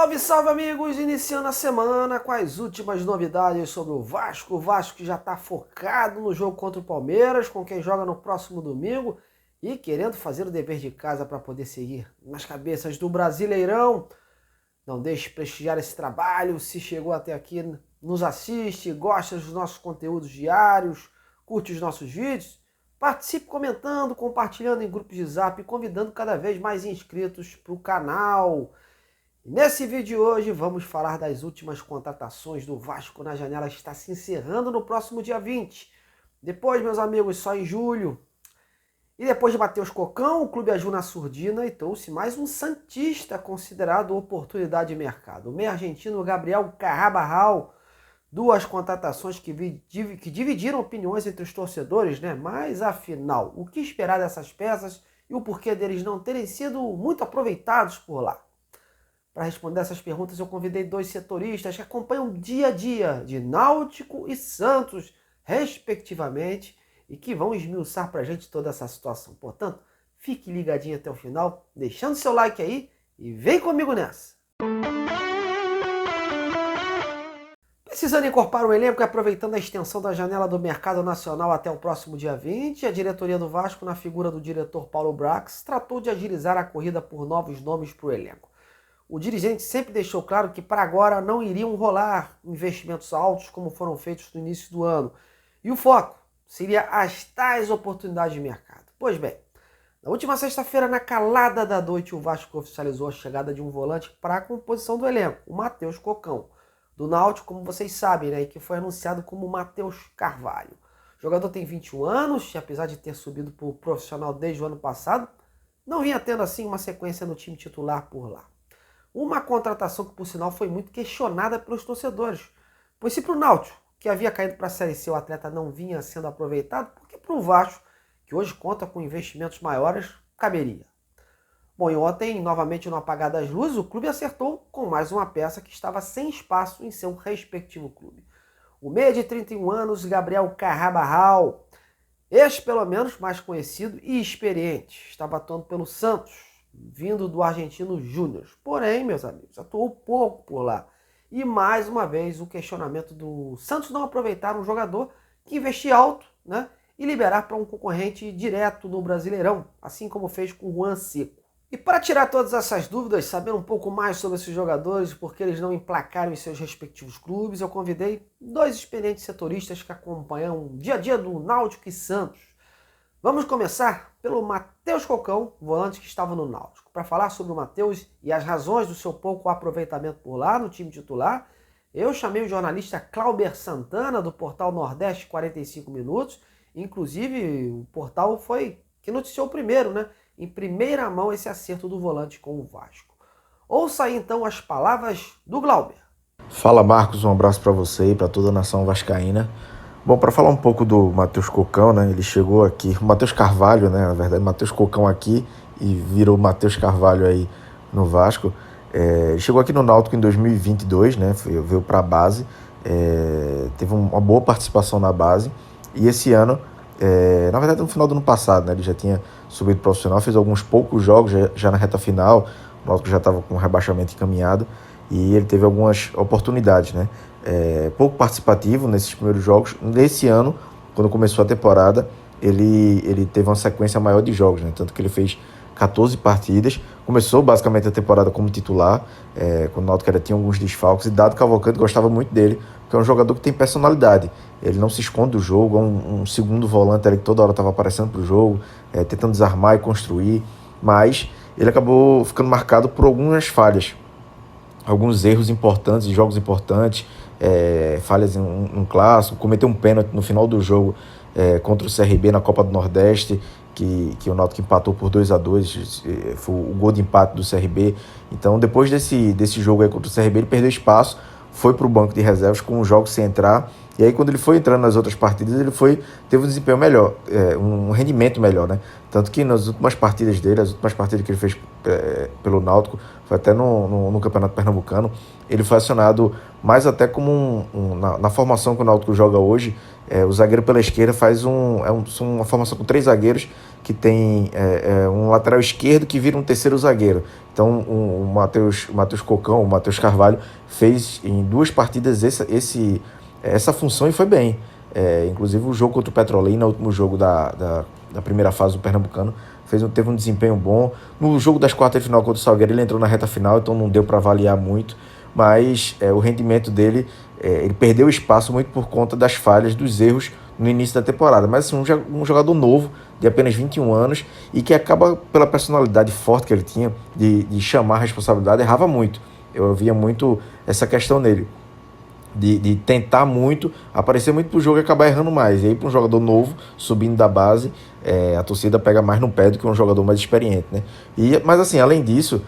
Salve, salve amigos! Iniciando a semana com as últimas novidades sobre o Vasco. O Vasco que já está focado no jogo contra o Palmeiras, com quem joga no próximo domingo e querendo fazer o dever de casa para poder seguir nas cabeças do Brasileirão. Não deixe de prestigiar esse trabalho. Se chegou até aqui, nos assiste, gosta dos nossos conteúdos diários, curte os nossos vídeos. Participe comentando, compartilhando em grupos de zap e convidando cada vez mais inscritos para o canal. Nesse vídeo de hoje vamos falar das últimas contratações do Vasco na janela que está se encerrando no próximo dia 20. Depois, meus amigos, só em julho. E depois de Matheus Cocão, o clube agiu na surdina e trouxe mais um santista considerado oportunidade de mercado. O meio argentino Gabriel Carrabajal. Duas contratações que dividiram opiniões entre os torcedores, né? Mas afinal, o que esperar dessas peças e o porquê deles não terem sido muito aproveitados por lá? Para responder essas perguntas, eu convidei dois setoristas que acompanham o dia a dia de Náutico e Santos, respectivamente, e que vão esmiuçar para a gente toda essa situação. Portanto, fique ligadinho até o final, deixando seu like aí e vem comigo nessa! Precisando encorpar o elenco e aproveitando a extensão da janela do mercado nacional até o próximo dia 20, a diretoria do Vasco, na figura do diretor Paulo Brax, tratou de agilizar a corrida por novos nomes para o elenco. O dirigente sempre deixou claro que para agora não iriam rolar investimentos altos como foram feitos no início do ano. E o foco seria as tais oportunidades de mercado. Pois bem, na última sexta-feira, na calada da noite, o Vasco oficializou a chegada de um volante para a composição do elenco, o Matheus Cocão, do Náutico, como vocês sabem, né, e que foi anunciado como Matheus Carvalho. O jogador tem 21 anos e, apesar de ter subido para o profissional desde o ano passado, não vinha tendo assim uma sequência no time titular por lá. Uma contratação que, por sinal, foi muito questionada pelos torcedores. Pois se para o Náutico, que havia caído para a Série C, o atleta não vinha sendo aproveitado, porque para o Vasco, que hoje conta com investimentos maiores, caberia. Bom, e ontem, novamente no apagar das luzes, o clube acertou com mais uma peça que estava sem espaço em seu respectivo clube. O meia de 31 anos, Gabriel Carrabajal, este pelo menos mais conhecido e experiente, estava atuando pelo Santos, vindo do Argentino Júnior. Porém, meus amigos, atuou pouco por lá. E mais uma vez o questionamento do Santos não aproveitar um jogador que investia alto, né, e liberar para um concorrente direto no Brasileirão, assim como fez com o Juan Seco. E para tirar todas essas dúvidas, saber um pouco mais sobre esses jogadores, porque eles não emplacaram em seus respectivos clubes, eu convidei dois experientes setoristas que acompanham o dia a dia do Náutico e Santos. Vamos começar pelo Matheus Cocão, volante que estava no Náutico. Para falar sobre o Matheus e as razões do seu pouco aproveitamento por lá no time titular, eu chamei o jornalista Clauber Santana, do portal Nordeste 45 Minutos. Inclusive, o portal foi que noticiou primeiro, né? Em primeira mão, esse acerto do volante com o Vasco. Ouça aí então as palavras do Glauber. Fala Marcos, um abraço para você e para toda a nação vascaína. Bom, para falar um pouco do Matheus Cocão, né? Ele chegou aqui, o Matheus Carvalho, né? Na verdade, Matheus Cocão aqui e virou Matheus Carvalho aí no Vasco. Ele chegou aqui no Náutico em 2022, né? Veio para a base, teve uma boa participação na base e esse ano, na verdade no final do ano passado, né? Ele já tinha subido profissional, fez alguns poucos jogos já na reta final, o Náutico já estava com o rebaixamento encaminhado e ele teve algumas oportunidades, né? Pouco participativo nesses primeiros jogos. Nesse ano, quando começou a temporada, ele teve uma sequência maior de jogos, né? Tanto que ele fez 14 partidas, começou basicamente a temporada como titular, quando o Náutico tinha alguns desfalques, e Dado Cavalcante gostava muito dele, porque é um jogador que tem personalidade, ele não se esconde do jogo, é um segundo volante ali que toda hora estava aparecendo para o jogo, tentando desarmar e construir, mas ele acabou ficando marcado por algumas falhas, alguns erros importantes, jogos importantes, falhas em um clássico, cometeu um pênalti no final do jogo contra o CRB na Copa do Nordeste, que o Náutico empatou por 2-2, foi o gol de empate do CRB. Então, depois desse jogo aí contra o CRB, ele perdeu espaço, foi para o banco de reservas com os jogos sem entrar, e aí quando ele foi entrando nas outras partidas, teve um desempenho melhor, um rendimento melhor, né? Tanto que nas últimas partidas dele, as últimas partidas que ele fez pelo Náutico, foi até no Campeonato Pernambucano, ele foi acionado mais até como na formação que o Náutico joga hoje, o zagueiro pela esquerda faz uma formação com 3 zagueiros que tem um lateral esquerdo que vira um terceiro zagueiro. Então o Matheus Cocão, o Matheus Carvalho, fez em 2 partidas essa função e foi bem. Inclusive o jogo contra o Petrolina, o último jogo da primeira fase do Pernambucano, teve um desempenho bom. No jogo das quartas de final contra o Salgueiro, ele entrou na reta final, então não deu para avaliar muito, mas o rendimento dele, ele perdeu espaço muito por conta das falhas, dos erros no início da temporada. Mas assim, um jogador novo, de apenas 21 anos, e que acaba, pela personalidade forte que ele tinha, de chamar a responsabilidade, errava muito. Eu via muito essa questão nele, de tentar muito, aparecer muito pro jogo e acabar errando mais. E aí, para um jogador novo, subindo da base, a torcida pega mais no pé do que um jogador mais experiente, né? Mas assim, além disso,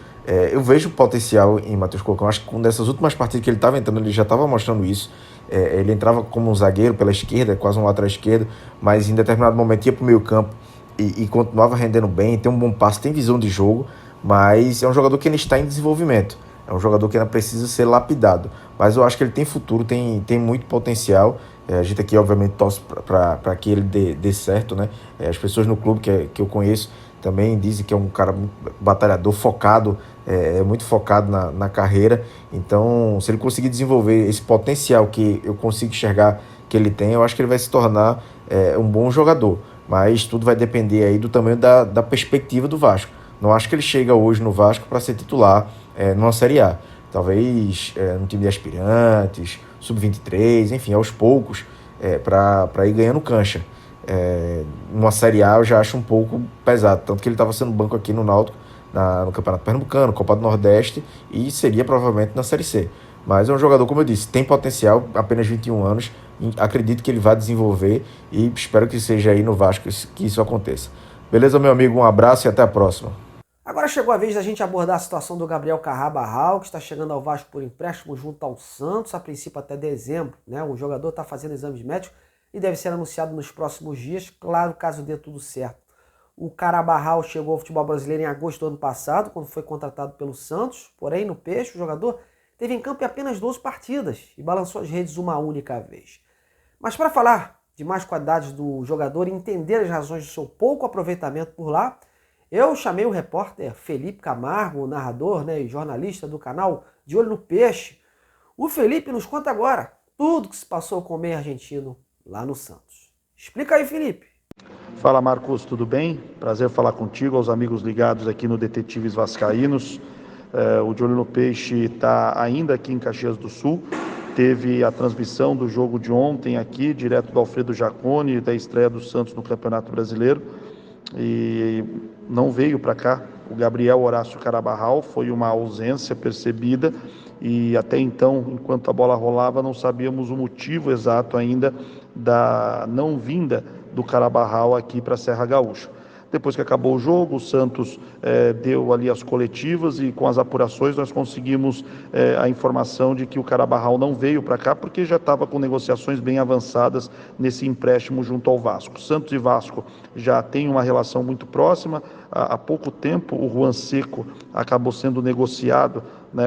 eu vejo potencial em Matheus Cocão. Acho que nessas últimas partidas que ele estava entrando, ele já estava mostrando isso. Ele entrava como um zagueiro pela esquerda, quase um lateral esquerdo, mas em determinado momento ia para o meio campo e continuava rendendo bem, tem um bom passe, tem visão de jogo, mas é um jogador que ainda está em desenvolvimento. É um jogador que ainda precisa ser lapidado, mas eu acho que ele tem futuro, tem muito potencial. A gente aqui, obviamente, torce para que ele dê certo, né? As pessoas no clube que eu conheço também dizem que é um cara muito batalhador, focado, muito focado na carreira. Então, se ele conseguir desenvolver esse potencial que eu consigo enxergar que ele tem, eu acho que ele vai se tornar um bom jogador. Mas tudo vai depender aí do tamanho da perspectiva do Vasco. Não acho que ele chega hoje no Vasco para ser titular numa Série A. Talvez no time de aspirantes, sub-23, enfim, aos poucos, para ir ganhando cancha. Numa Série A eu já acho um pouco pesado, tanto que ele estava sendo banco aqui no Náutico, no Campeonato Pernambucano, Copa do Nordeste, e seria provavelmente na Série C. Mas é um jogador, como eu disse, tem potencial, apenas 21 anos, acredito que ele vai desenvolver e espero que seja aí no Vasco que isso aconteça. Beleza, meu amigo? Um abraço e até a próxima. Agora chegou a vez da gente abordar a situação do Gabriel Carrabarral, que está chegando ao Vasco por empréstimo junto ao Santos, a princípio até dezembro, né? O jogador está fazendo exames médicos e deve ser anunciado nos próximos dias, claro, caso dê tudo certo. O Carrabarral chegou ao futebol brasileiro em agosto do ano passado, quando foi contratado pelo Santos, porém no Peixe o jogador teve em campo em apenas 12 partidas e balançou as redes uma única vez. Mas para falar de mais qualidades do jogador e entender as razões do seu pouco aproveitamento por lá, eu chamei o repórter Felipe Camargo, narrador, e jornalista do canal De Olho no Peixe. O Felipe nos conta agora tudo que se passou com o meio argentino lá no Santos. Explica aí, Felipe. Fala, Marcos, tudo bem? Prazer falar contigo, aos amigos ligados aqui no Detetives Vascaínos. O De Olho no Peixe está ainda aqui em Caxias do Sul. Teve a transmissão do jogo de ontem aqui, direto do Alfredo Jaconi, da estreia do Santos no Campeonato Brasileiro. E não veio para cá o Gabriel Horácio Carrabarral, foi uma ausência percebida e até então, enquanto a bola rolava, não sabíamos o motivo exato ainda da não vinda do Carrabarral aqui para a Serra Gaúcha. Depois que acabou o jogo, o Santos deu ali as coletivas e com as apurações nós conseguimos a informação de que o Carrabarral não veio para cá porque já estava com negociações bem avançadas nesse empréstimo junto ao Vasco. Santos e Vasco já têm uma relação muito próxima. Há pouco tempo o Juan Seco acabou sendo negociado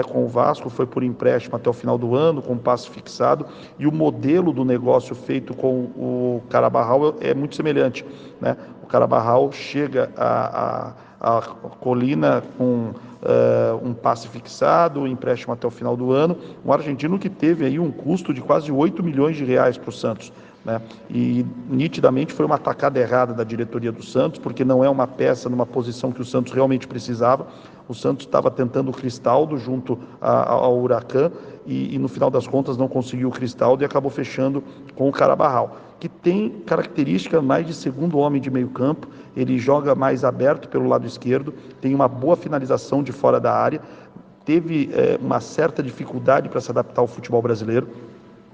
com o Vasco, foi por empréstimo até o final do ano, com passe fixado, e o modelo do negócio feito com o Carrabarral é muito semelhante, né? O Carrabarral chega à Colina com um passe fixado, um empréstimo até o final do ano, um argentino que teve aí um custo de quase 8 milhões de reais para o Santos. E nitidamente foi uma atacada errada da diretoria do Santos, porque não é uma peça numa posição que o Santos realmente precisava. O Santos estava tentando o Cristaldo junto ao Huracan e no final das contas não conseguiu o Cristaldo e acabou fechando com o Carrabarral, que tem característica mais de segundo homem de meio campo. Ele joga mais aberto pelo lado esquerdo, tem uma boa finalização de fora da área, teve uma certa dificuldade para se adaptar ao futebol brasileiro.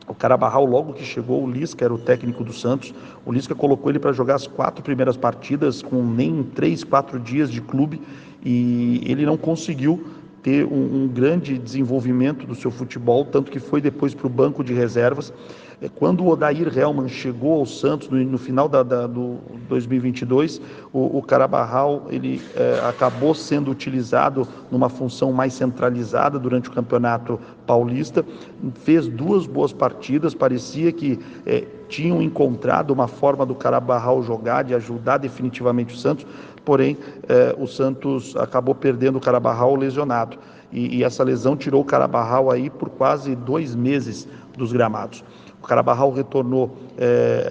O Carrabarral, logo que chegou, o Lisca era o técnico do Santos, o Lisca colocou ele para jogar as 4 primeiras partidas com nem 3, 4 dias de clube e ele não conseguiu ter um grande desenvolvimento do seu futebol, tanto que foi depois para o banco de reservas. Quando o Odair Hellmann chegou ao Santos no final do 2022, o Carabarral ele acabou sendo utilizado numa função mais centralizada durante o Campeonato Paulista, fez 2 boas partidas, parecia que tinham encontrado uma forma do Carabarral jogar, de ajudar definitivamente o Santos, porém o Santos acabou perdendo o Carabarral lesionado, e essa lesão tirou o Carabarral aí por quase 2 meses dos gramados. O Carabarral retornou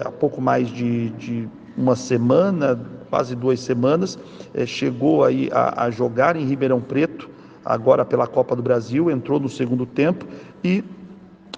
há pouco mais de uma semana, quase 2 semanas, chegou aí a jogar em Ribeirão Preto, agora pela Copa do Brasil, entrou no segundo tempo e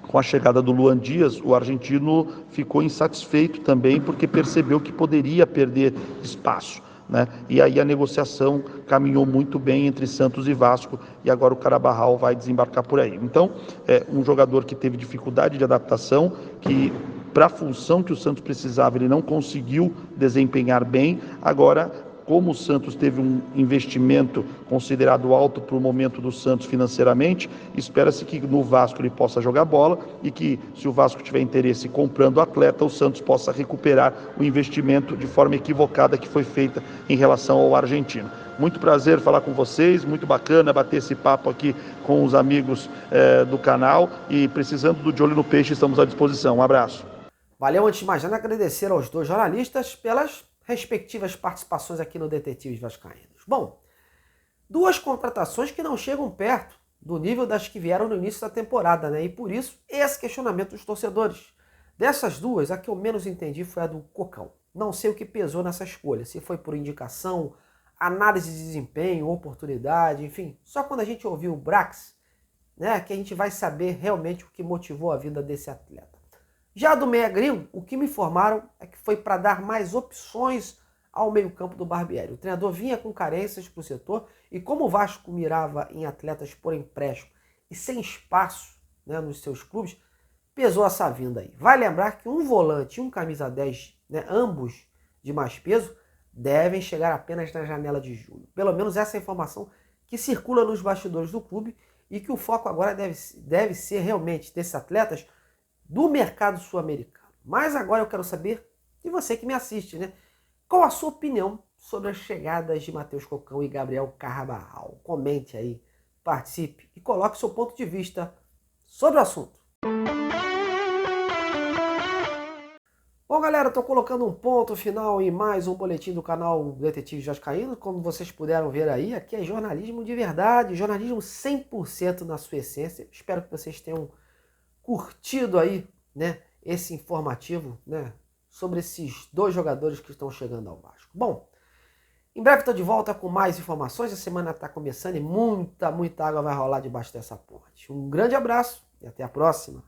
com a chegada do Luan Dias, o argentino ficou insatisfeito também porque percebeu que poderia perder espaço, né? E aí a negociação caminhou muito bem entre Santos e Vasco e agora o Carabarral vai desembarcar por aí. Então, é um jogador que teve dificuldade de adaptação, que para a função que o Santos precisava ele não conseguiu desempenhar bem. Agora, como o Santos teve um investimento considerado alto para o momento do Santos financeiramente, espera-se que no Vasco ele possa jogar bola e que, se o Vasco tiver interesse comprando o atleta, o Santos possa recuperar o investimento de forma equivocada que foi feita em relação ao argentino. Muito prazer falar com vocês, muito bacana bater esse papo aqui com os amigos do canal, e precisando do De Olho no Peixe, estamos à disposição. Um abraço. Valeu, antes de mais nada, agradecer aos 2 jornalistas pelas respectivas participações aqui no Detetives Vascaínos. Bom, 2 contratações que não chegam perto do nível das que vieram no início da temporada, né? E por isso, esse questionamento dos torcedores. Dessas 2, a que eu menos entendi foi a do Cocão. Não sei o que pesou nessa escolha, se foi por indicação, análise de desempenho, oportunidade, enfim. Só quando a gente ouvir o Brax, né, que a gente vai saber realmente o que motivou a vinda desse atleta. Já do meia gringo, o que me informaram é que foi para dar mais opções ao meio-campo do Barbieri. O treinador vinha com carências para o setor e como o Vasco mirava em atletas por empréstimo e sem espaço, né, nos seus clubes, pesou essa vinda aí. Vai lembrar que um volante e um camisa 10, né, ambos de mais peso, devem chegar apenas na janela de julho. Pelo menos essa é a informação que circula nos bastidores do clube e que o foco agora deve ser realmente desses atletas do mercado sul-americano. Mas agora eu quero saber de você que me assiste, né? Qual a sua opinião sobre as chegadas de Matheus Cocão e Gabriel Carabarral? Comente aí, participe e coloque seu ponto de vista sobre o assunto. Bom, galera, estou colocando um ponto final em mais um boletim do canal Detetives Vascaínos. Como vocês puderam ver aí, aqui é jornalismo de verdade, jornalismo 100% na sua essência. Espero que vocês tenham curtido aí, né, esse informativo, né, sobre esses 2 jogadores que estão chegando ao Vasco. Bom, em breve estou de volta com mais informações. A semana está começando e muita água vai rolar debaixo dessa ponte. Um grande abraço e até a próxima.